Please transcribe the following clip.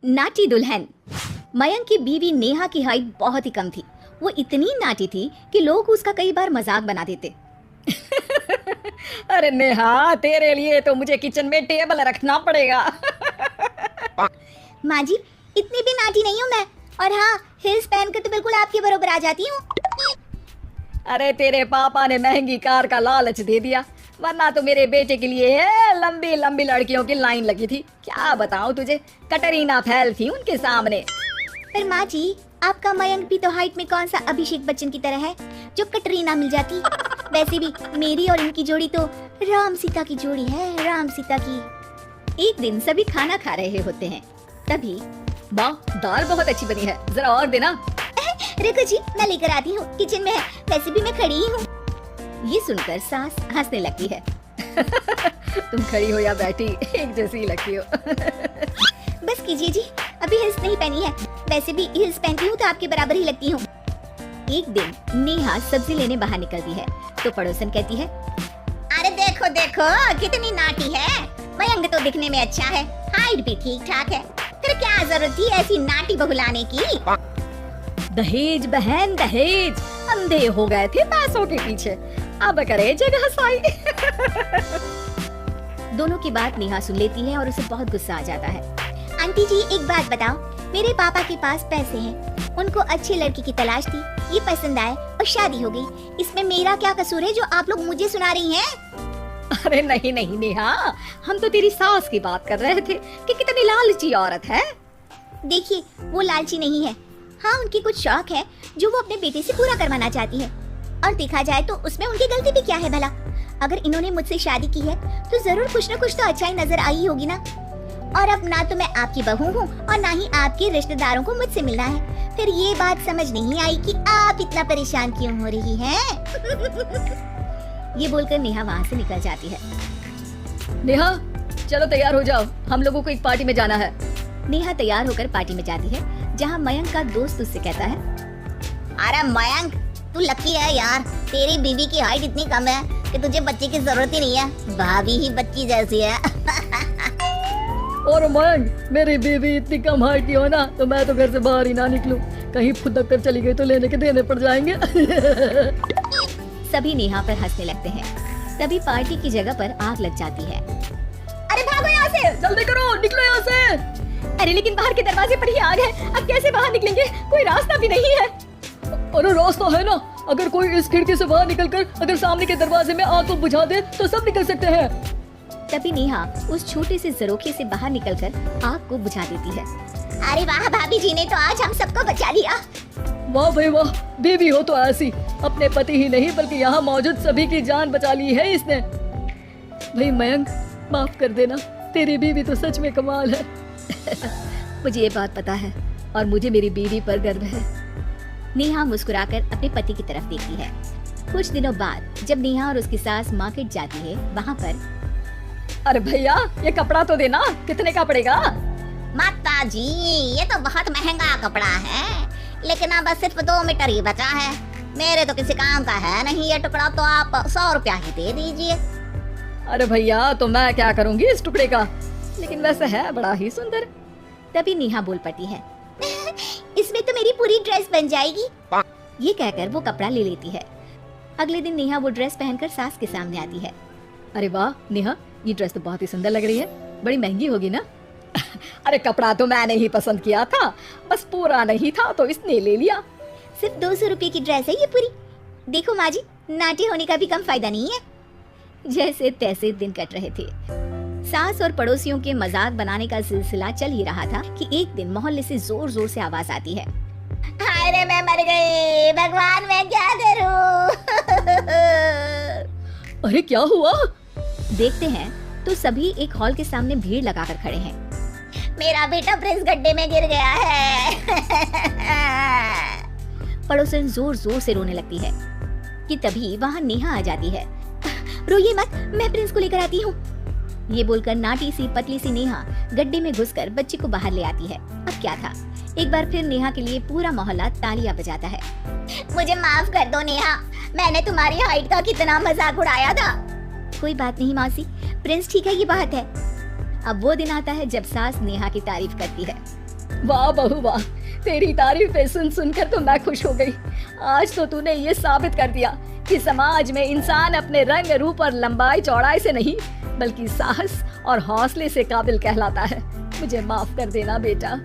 नाटी दुल्हन। मयंक की बीवी नेहा की हाइट बहुत ही कम थी। वो इतनी नाटी थी कि लोग उसका कई बार मजाक बना देते। अरे नेहा, तेरे लिए तो मुझे किचन में टेबल रखना पड़ेगा। माँ जी, इतनी भी नाटी नहीं हूँ मैं। और हाँ, हिल्स पहनकर तो बिल्कुल आपके बराबर आ जाती हूँ। अरे तेरे पापा ने महंगी कार का लालच दे दिया, वरना तो मेरे बेटे के लिए लंबी लंबी लड़कियों की लाइन लगी थी। क्या बताऊं तुझे, कटरीना फैल थी उनके सामने। पर माँ जी, आपका मयंक भी तो हाइट में कौन सा अभिषेक बच्चन की तरह है जो कटरीना मिल जाती। वैसे भी मेरी और इनकी जोड़ी तो राम सीता की जोड़ी है, राम सीता की। एक दिन सभी खाना खा रहे होते हैं, तभी माँ, दाल बहुत अच्छी बनी है, जरा और देना। रुको जी, मैं लेकर आती हूँ, किचन में है। वैसे भी मैं खड़ी ही हूँ। ये सुनकर सास हंसने लगती है। तुम खड़ी हो या बैठी, एक जैसी लगती हो। बस कीजिए जी, अभी हिल्स नहीं पहनी है। वैसे भी हिल्स पहनती हूँ तो आपके बराबर ही लगती हूँ। एक दिन नेहा सब्जी लेने बाहर निकलती है तो पड़ोसन कहती है, अरे देखो देखो कितनी नाटी है। मयंक तो दिखने में अच्छा है, हाइट भी ठीक ठाक है, फिर क्या जरूरत थी ऐसी नाटी बहू लाने की। दहेज बहन दहेज, अंधे हो गए थे पैसों के पीछे, अब करे जगह साई। दोनों की बात नेहा सुन लेती है और उसे बहुत गुस्सा आ जाता है। आंटी जी, एक बात बताओ, मेरे पापा के पास पैसे हैं, उनको अच्छी लड़की की तलाश थी, ये पसंद आए और शादी हो गई। इसमें मेरा क्या कसूर है जो आप लोग मुझे सुना रही हैं? अरे नहीं नहीं नेहा, हम तो तेरी सास की बात कर रहे थे कि कितनी लालची औरत है। देखिए, वो लालची नहीं है। हाँ, उनकी कुछ शौक है जो वो अपने बेटे से पूरा करवाना चाहती है। और देखा जाए तो उसमें उनकी गलती भी क्या है भला। अगर इन्होंने मुझसे शादी की है तो जरूर कुछ न कुछ तो अच्छाई नजर आई होगी ना। और अब ना तो मैं आपकी बहू हूँ और ना ही आपके रिश्तेदारों को मुझसे मिलना है। फिर ये बात समझ नहीं आई कि आप इतना परेशान क्यों हो रही हैं। ये बोलकर नेहा वहाँ से निकल जाती है। नेहा, चलो तैयार हो जाओ, हम लोगों को एक पार्टी में जाना है। नेहा तैयार होकर पार्टी में जाती है, जहाँ मयंक का दोस्त उससे कहता है, अरे मयंक, तू लकी है यार, तेरी बीवी की हाइट इतनी कम है कि तुझे बच्चे की जरूरत ही नहीं है, भाभी ही बच्ची जैसी है। और मयंक, मेरी बीवी इतनी कम हाइट की हो ना तो मैं तो घर से बाहर ही ना निकलूं, कहीं फुदक कर चली गई तो लेने के देने पड़ जाएंगे। सभी नेहा पर हंसने लगते हैं। तभी पार्टी की जगह पर आग लग जाती है। अरे भागो यहाँ से, जल्दी करो, निकलो यहाँ से। अरे लेकिन बाहर के दरवाजे पर ही आग है, अब कैसे बाहर निकलेंगे? कोई रास्ता भी नहीं है। अरे रास्ता है ना, अगर कोई इस खिड़की से बाहर निकलकर अगर सामने के दरवाजे में आग को बुझा दे तो सब निकल सकते हैं। तभी नेहा उस छोटे से जरोखे से बाहर निकलकर आग को बुझा देती है। अरे वाह, भाभी जी ने तो आज हम सबको बचा लिया। वाह भाई वाह, बीवी हो तो ऐसी, अपने पति ही नहीं बल्कि यहाँ मौजूद सभी की जान बचा ली है इसने। भाई मयंक, माफ कर देना, तेरी बीवी तो सच में कमाल है। मुझे ये बात पता है और मुझे मेरी बीवी पर गर्व है। नेहा मुस्कुराकर अपने पति की तरफ देखती है। कुछ दिनों बाद जब नेहा और उसकी सास मार्केट जाती है, वहाँ पर, अरे भैया, ये कपड़ा तो देना, कितने का पड़ेगा? माता जी, ये तो बहुत महंगा कपड़ा है, लेकिन अब सिर्फ 2 मीटर ही बचा है। मेरे तो किसी काम का है नहीं ये टुकड़ा, तो आप 100 रुपया ही दे दीजिए। अरे भैया, तो मैं क्या करूँगी इस टुकड़े का, लेकिन वैसे है बड़ा ही सुंदर। तभी नेहा बोल पड़ती है, इसमें तो मेरी पूरी ड्रेस बन जाएगी। ये कहकर वो कपड़ा ले लेती है। अगले दिन नेहा वो ड्रेस पहनकर सास के सामने आती है। अरे वाह नेहा, ये ड्रेस तो बहुत ही सुंदर लग रही है, बड़ी महंगी होगी ना? अरे कपड़ा तो मैंने ही पसंद किया था, बस पूरा नहीं था तो इसने ले लिया। सिर्फ 200 रुपए की ड्रेस है ये पूरी। देखो माँ जी, नाटी होने का भी कम फायदा नहीं है। जैसे तैसे दिन कट रहे थे। सास और पड़ोसियों के मजाक बनाने का सिलसिला चल ही रहा था कि एक दिन मोहल्ले से जोर जोर से आवाज आती है, अरे मैं मर गई, भगवान मैं क्या करूं? अरे क्या हुआ? देखते हैं तो सभी एक हॉल के सामने भीड़ लगाकर खड़े हैं। मेरा बेटा प्रिंस गड्ढे में गिर गया है। पड़ोसन जोर जोर से रोने लगती है कि तभी वहाँ नेहा आ जाती है। रोइए मत, मैं प्रिंस को लेकर आती हूँ। ये बोलकर नाटी सी पतली सी नेहा गड्ढे में घुसकर बच्चे को बाहर ले आती है। अब क्या था, एक बार फिर नेहा के लिए पूरा मोहल्ला तालियां बजाता है। मुझे माफ कर दो नेहा, मैंने तुम्हारी हाइट का कितना मजाक उड़ाया था। कोई बात नहीं मौसी, प्रिंस ठीक है, ये बात है। अब वो दिन आता है जब सास नेहा की तारीफ करती है। वाह बहू वाह, तेरी तारीफें सुन सुनकर तो मैं खुश हो गई। आज तो तूने ये साबित कर दिया कि समाज में इंसान अपने रंग रूप और लंबाई चौड़ाई से नहीं बल्कि साहस और हौसले से काबिल कहलाता है। मुझे माफ कर देना बेटा।